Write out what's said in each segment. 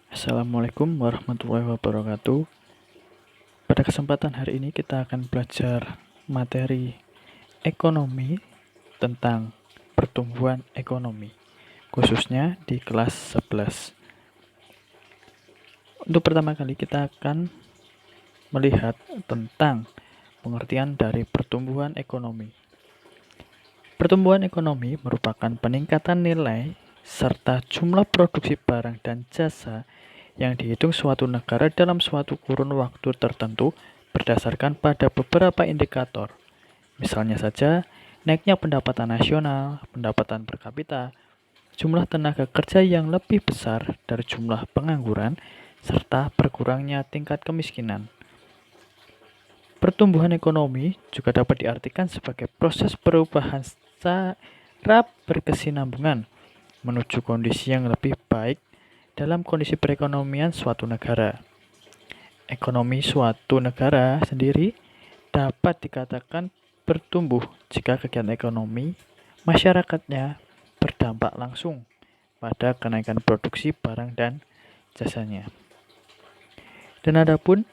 Assalamualaikum warahmatullahi wabarakatuh. Pada kesempatan hari ini kita akan belajar materi ekonomi tentang pertumbuhan ekonomi, khususnya di kelas 11. Untuk pertama kali kita akan melihat tentang pengertian dari pertumbuhan ekonomi. Pertumbuhan ekonomi merupakan peningkatan nilai serta jumlah produksi barang dan jasa yang dihitung suatu negara dalam suatu kurun waktu tertentu berdasarkan pada beberapa indikator. Misalnya saja, naiknya pendapatan nasional, pendapatan per kapita, jumlah tenaga kerja yang lebih besar dari jumlah pengangguran, serta berkurangnya tingkat kemiskinan. Pertumbuhan ekonomi juga dapat diartikan sebagai proses perubahan secara berkesinambungan menuju kondisi yang lebih baik dalam kondisi perekonomian suatu negara. Ekonomi suatu negara sendiri dapat dikatakan bertumbuh jika kegiatan ekonomi masyarakatnya berdampak langsung pada kenaikan produksi barang dan jasanya. Dan adapun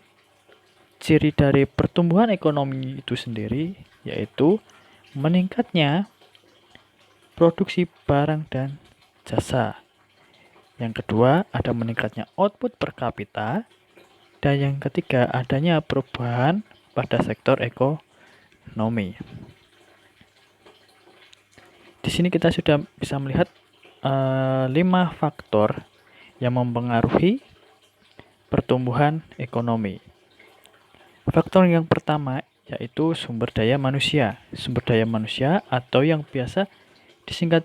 ciri dari pertumbuhan ekonomi itu sendiri yaitu meningkatnya produksi barang dan jasa. Yang kedua, ada meningkatnya output per kapita. Dan yang ketiga, adanya perubahan pada sektor ekonomi. Di sini kita sudah bisa melihat 5 faktor yang mempengaruhi pertumbuhan ekonomi. Faktor yang pertama yaitu sumber daya manusia. Sumber daya manusia atau yang biasa disingkat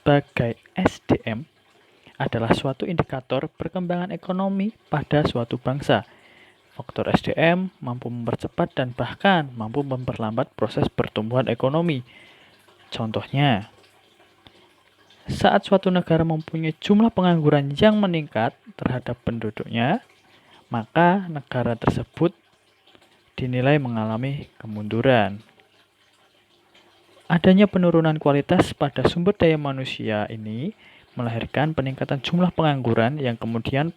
sebagai SDM adalah suatu indikator perkembangan ekonomi pada suatu bangsa. Faktor SDM mampu mempercepat dan bahkan mampu memperlambat proses pertumbuhan ekonomi. Contohnya, saat suatu negara mempunyai jumlah pengangguran yang meningkat terhadap penduduknya, maka negara tersebut dinilai mengalami kemunduran. Adanya penurunan kualitas pada sumber daya manusia ini melahirkan peningkatan jumlah pengangguran yang kemudian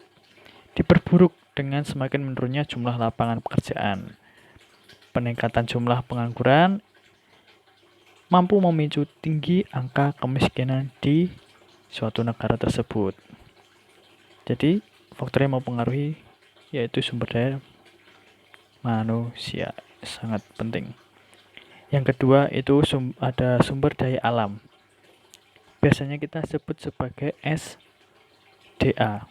diperburuk dengan semakin menurunnya jumlah lapangan pekerjaan. Peningkatan jumlah pengangguran mampu memicu tinggi angka kemiskinan di suatu negara tersebut. Jadi, faktor yang mempengaruhi yaitu sumber daya manusia, sangat penting. Yang kedua itu ada sumber daya alam. Biasanya kita sebut sebagai SDA.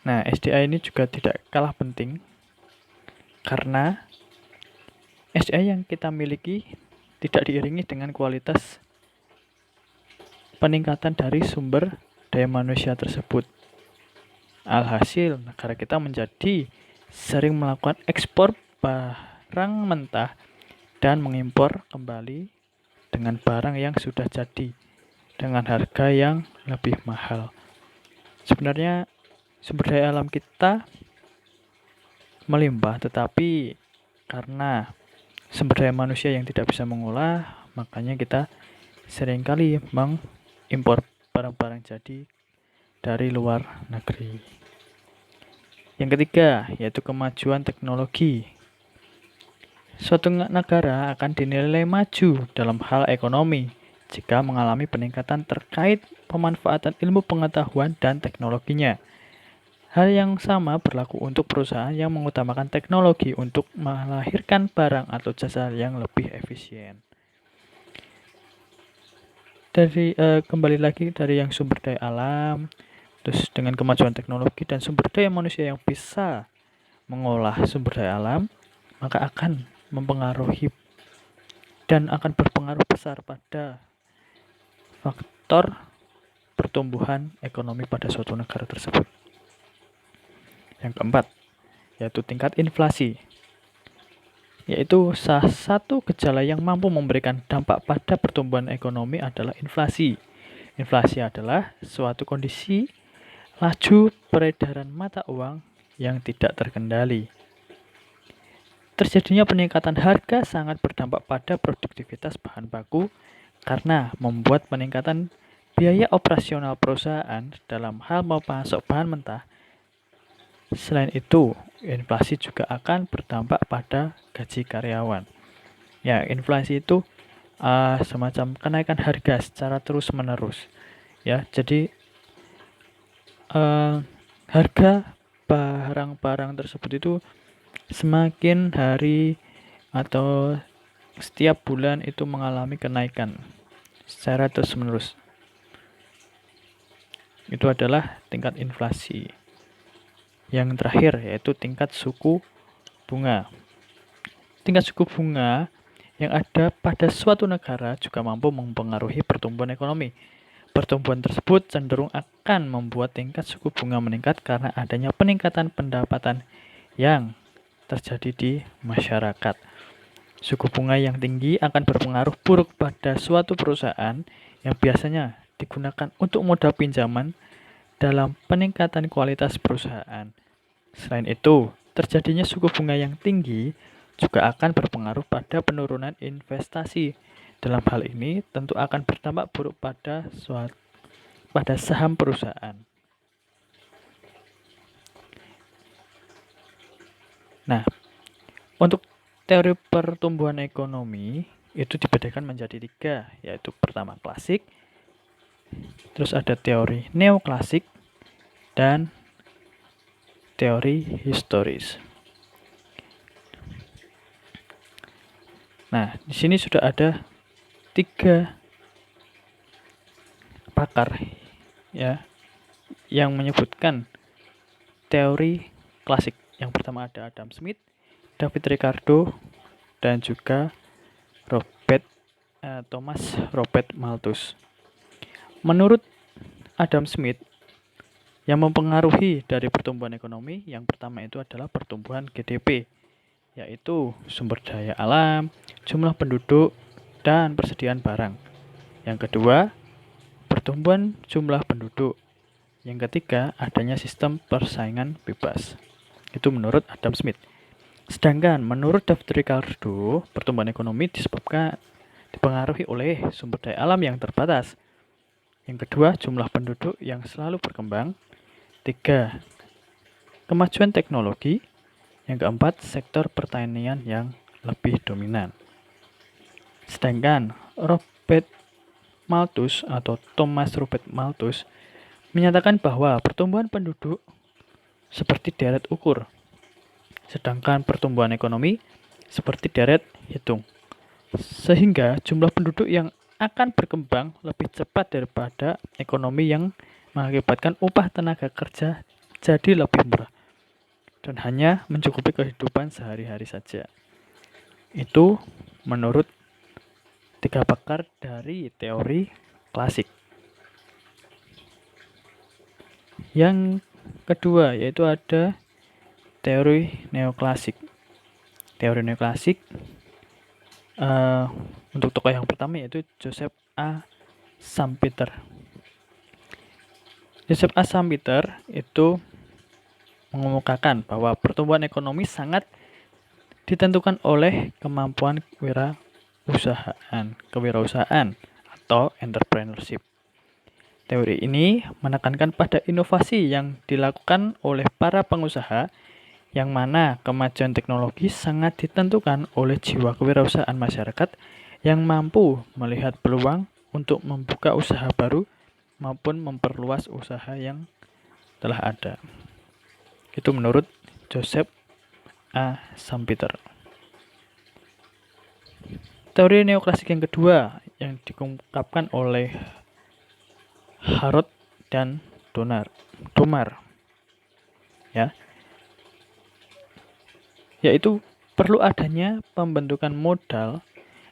Nah, SDA ini juga tidak kalah penting karena SDA yang kita miliki tidak diiringi dengan kualitas peningkatan dari sumber daya manusia tersebut. Alhasil, negara kita menjadi sering melakukan ekspor barang mentah dan mengimpor kembali dengan barang yang sudah jadi dengan harga yang lebih mahal. Sebenarnya sumber daya alam kita melimpah, tetapi karena sumber daya manusia yang tidak bisa mengolah, makanya kita seringkali mengimpor barang-barang jadi dari luar negeri. Yang ketiga, yaitu kemajuan teknologi. Suatu negara akan dinilai maju dalam hal ekonomi jika mengalami peningkatan terkait pemanfaatan ilmu pengetahuan dan teknologinya. Hal yang sama berlaku untuk perusahaan yang mengutamakan teknologi untuk melahirkan barang atau jasa yang lebih efisien. Kembali lagi dari yang sumber daya alam, terus dengan kemajuan teknologi dan sumber daya manusia yang bisa mengolah sumber daya alam, maka akan mempengaruhi dan akan berpengaruh besar pada faktor pertumbuhan ekonomi pada suatu negara tersebut. Yang keempat, yaitu tingkat inflasi. Yaitu salah satu gejala yang mampu memberikan dampak pada pertumbuhan ekonomi adalah inflasi. Inflasi adalah suatu kondisi laju peredaran mata uang yang tidak terkendali. Terjadinya peningkatan harga sangat berdampak pada produktivitas bahan baku karena membuat peningkatan biaya operasional perusahaan dalam hal memasok bahan mentah. Selain itu, inflasi juga akan berdampak pada gaji karyawan. Ya, inflasi itu semacam kenaikan harga secara terus-menerus. Ya, jadi harga barang-barang tersebut itu semakin hari atau setiap bulan itu mengalami kenaikan secara terus-menerus. Itu adalah tingkat inflasi. Yang terakhir yaitu tingkat suku bunga. Tingkat suku bunga yang ada pada suatu negara juga mampu mempengaruhi pertumbuhan ekonomi. Pertumbuhan tersebut cenderung akan membuat tingkat suku bunga meningkat karena adanya peningkatan pendapatan yang terjadi di masyarakat. Suku bunga yang tinggi akan berpengaruh buruk pada suatu perusahaan yang biasanya digunakan untuk modal pinjaman dalam peningkatan kualitas perusahaan. Selain itu, terjadinya suku bunga yang tinggi juga akan berpengaruh pada penurunan investasi. Dalam hal ini tentu akan berdampak buruk pada saham perusahaan. Nah, untuk teori pertumbuhan ekonomi itu dibedakan menjadi 3, yaitu pertama klasik, terus ada teori neoklasik, dan teori historis. Nah, di sini sudah ada 3 pakar ya yang menyebutkan teori klasik. Yang pertama ada Adam Smith, David Ricardo, dan juga Thomas Robert Malthus. Menurut Adam Smith, yang mempengaruhi dari pertumbuhan ekonomi yang pertama itu adalah pertumbuhan GDP, yaitu sumber daya alam, jumlah penduduk, dan persediaan barang. Yang kedua, pertumbuhan jumlah penduduk. Yang ketiga, adanya sistem persaingan bebas. Itu menurut Adam Smith. Sedangkan menurut David Ricardo, pertumbuhan ekonomi dipengaruhi oleh sumber daya alam yang terbatas. Yang kedua, jumlah penduduk yang selalu berkembang. 3, kemajuan teknologi. Yang keempat, sektor pertanian yang lebih dominan. Sedangkan Robert Malthus atau Thomas Robert Malthus menyatakan bahwa pertumbuhan penduduk seperti deret ukur, sedangkan pertumbuhan ekonomi seperti deret hitung. Sehingga jumlah penduduk yang akan berkembang lebih cepat daripada ekonomi yang mengakibatkan upah tenaga kerja jadi lebih murah dan hanya mencukupi kehidupan sehari-hari saja. Itu menurut 3 pakar dari teori klasik. Yang kedua yaitu ada teori neoklasik. Teori neoklasik untuk tokoh yang pertama yaitu Joseph A. Schumpeter. Joseph A. Schumpeter itu mengemukakan bahwa pertumbuhan ekonomi sangat ditentukan oleh kemampuan kewirausahaan atau entrepreneurship. Teori ini menekankan pada inovasi yang dilakukan oleh para pengusaha, yang mana kemajuan teknologi sangat ditentukan oleh jiwa kewirausahaan masyarakat yang mampu melihat peluang untuk membuka usaha baru maupun memperluas usaha yang telah ada. Itu menurut Joseph A. Schumpeter. Teori neoklasik yang kedua yang diungkapkan oleh Harrod dan Domar, ya, yaitu perlu adanya pembentukan modal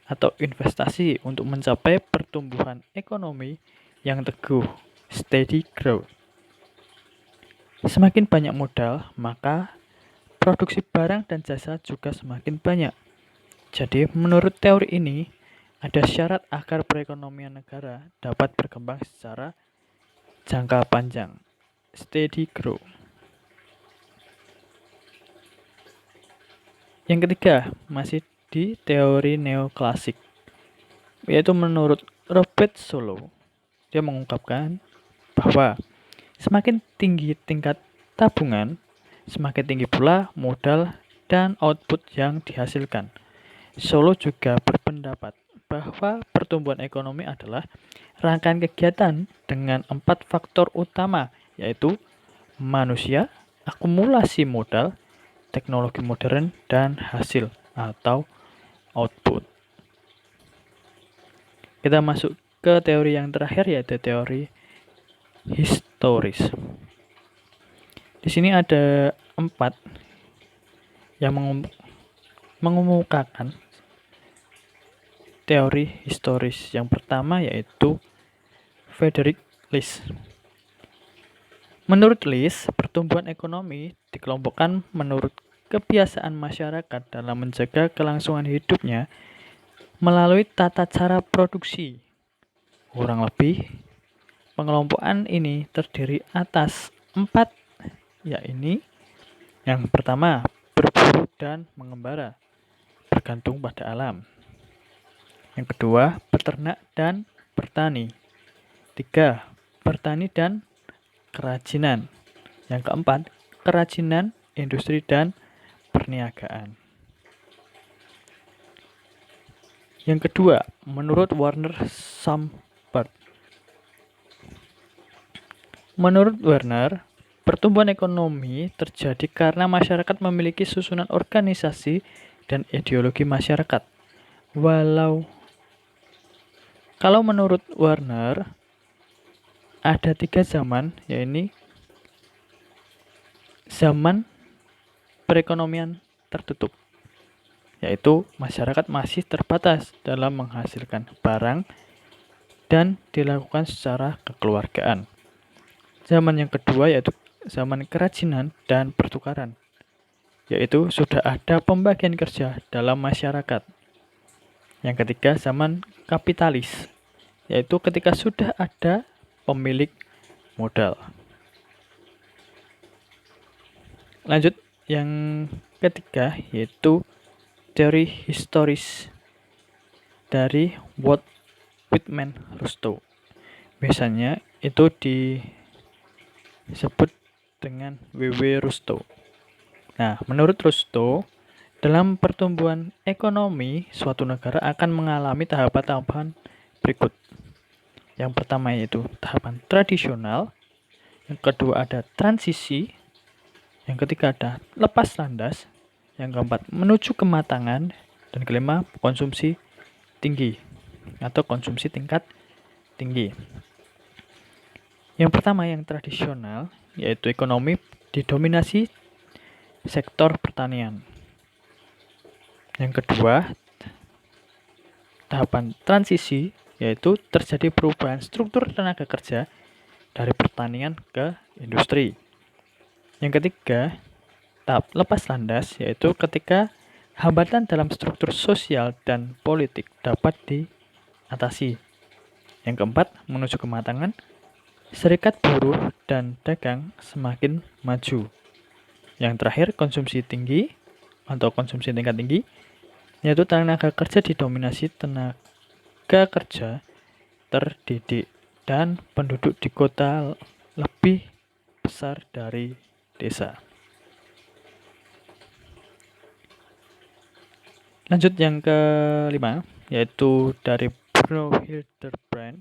atau investasi untuk mencapai pertumbuhan ekonomi yang teguh, steady growth. Semakin banyak modal, maka produksi barang dan jasa juga semakin banyak. Jadi, menurut teori ini, ada syarat agar perekonomian negara dapat berkembang secara jangka panjang, steady growth. Yang ketiga, masih di teori neoklasik, yaitu menurut Robert Solow. dia mengungkapkan bahwa semakin tinggi tingkat tabungan, semakin tinggi pula modal dan output yang dihasilkan. Solow juga berpendapat bahwa pertumbuhan ekonomi adalah rangkaian kegiatan dengan 4 faktor utama, yaitu manusia, akumulasi modal, teknologi modern, dan hasil atau output. Kita masuk ke teori yang terakhir, yaitu teori historis. Di sini ada 4 yang mengemukakan teori historis. Yang pertama yaitu Frederick List. Menurut List, pertumbuhan ekonomi dikelompokkan menurut kebiasaan masyarakat dalam menjaga kelangsungan hidupnya melalui tata cara produksi. Kurang lebih, pengelompokan ini terdiri atas 4, yaitu yang pertama, berburu dan mengembara, bergantung pada alam. Yang kedua, peternak dan bertani. 3, bertani dan kerajinan. Yang keempat, kerajinan, industri, dan perniagaan. Yang kedua, menurut Warner Schumpert. Menurut Warner, pertumbuhan ekonomi terjadi karena masyarakat memiliki susunan organisasi dan ideologi masyarakat. Kalau menurut Warner, ada 3 zaman, yaitu zaman perekonomian tertutup, yaitu masyarakat masih terbatas dalam menghasilkan barang dan dilakukan secara kekeluargaan. Zaman yang kedua yaitu zaman kerajinan dan pertukaran, yaitu sudah ada pembagian kerja dalam masyarakat. Yang ketiga, zaman kapitalis, yaitu ketika sudah ada pemilik modal. Lanjut, yang ketiga yaitu teori historis dari Walt Whitman Rustow. Biasanya itu disebut dengan W.W. Rustow. Nah, menurut Rustow, dalam pertumbuhan ekonomi, suatu negara akan mengalami tahapan-tahapan berikut. Yang pertama yaitu tahapan tradisional, yang kedua ada transisi, yang ketiga ada lepas landas, yang keempat menuju kematangan, dan kelima konsumsi tinggi atau konsumsi tingkat tinggi. Yang pertama yang tradisional yaitu ekonomi didominasi sektor pertanian. Yang kedua, tahapan transisi yaitu terjadi perubahan struktur tenaga kerja dari pertanian ke industri. Yang ketiga, tahap lepas landas yaitu ketika hambatan dalam struktur sosial dan politik dapat diatasi. Yang keempat, menuju kematangan, serikat buruh dan dagang semakin maju. Yang terakhir, konsumsi tinggi atau konsumsi tingkat tinggi, yaitu tenaga kerja didominasi tenaga kerja terdidik dan penduduk di kota lebih besar dari desa. Lanjut yang kelima, yaitu dari Bruno Hildebrand.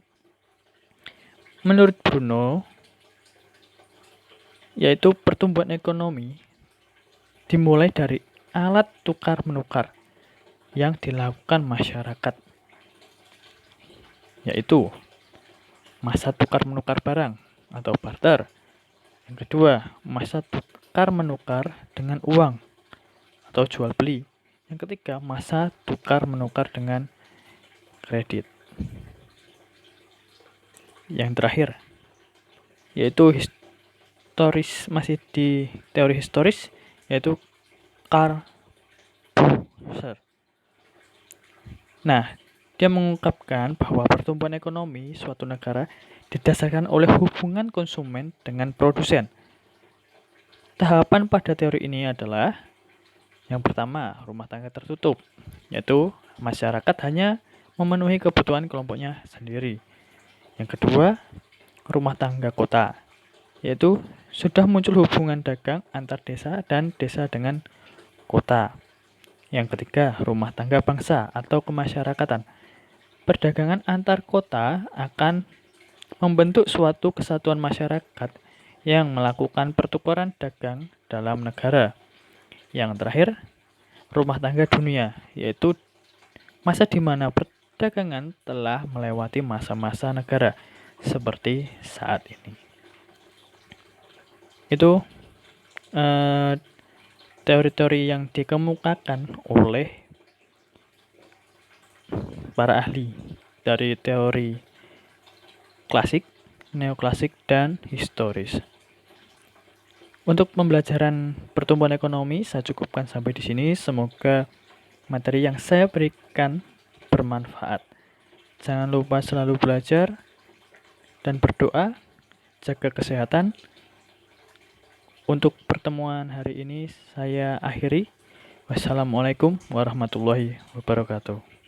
Menurut Bruno, yaitu pertumbuhan ekonomi dimulai dari alat tukar-menukar yang dilakukan masyarakat, yaitu masa tukar-menukar barang atau barter. Yang kedua, masa tukar-menukar dengan uang atau jual beli. Yang ketiga, masa tukar-menukar dengan kredit. Yang terakhir, yaitu historis, masih di teori historis, yaitu Karl Buser. Nah, dia mengungkapkan bahwa pertumbuhan ekonomi suatu negara didasarkan oleh hubungan konsumen dengan produsen. Tahapan pada teori ini adalah yang pertama, rumah tangga tertutup, yaitu masyarakat hanya memenuhi kebutuhan kelompoknya sendiri. Yang kedua, rumah tangga kota, yaitu sudah muncul hubungan dagang antar desa dan desa dengan kota. Yang ketiga, rumah tangga bangsa atau kemasyarakatan. Perdagangan antar kota akan membentuk suatu kesatuan masyarakat yang melakukan pertukaran dagang dalam negara. Yang terakhir, rumah tangga dunia, yaitu masa di mana perdagangan telah melewati masa-masa negara seperti saat ini. Itu teori-teori yang dikemukakan oleh para ahli dari teori klasik, neoklasik, dan historis. Untuk pembelajaran pertumbuhan ekonomi, saya cukupkan sampai di sini. Semoga materi yang saya berikan bermanfaat. Jangan lupa selalu belajar dan berdoa, jaga kesehatan. Untuk pertemuan hari ini saya akhiri. Wassalamualaikum warahmatullahi wabarakatuh.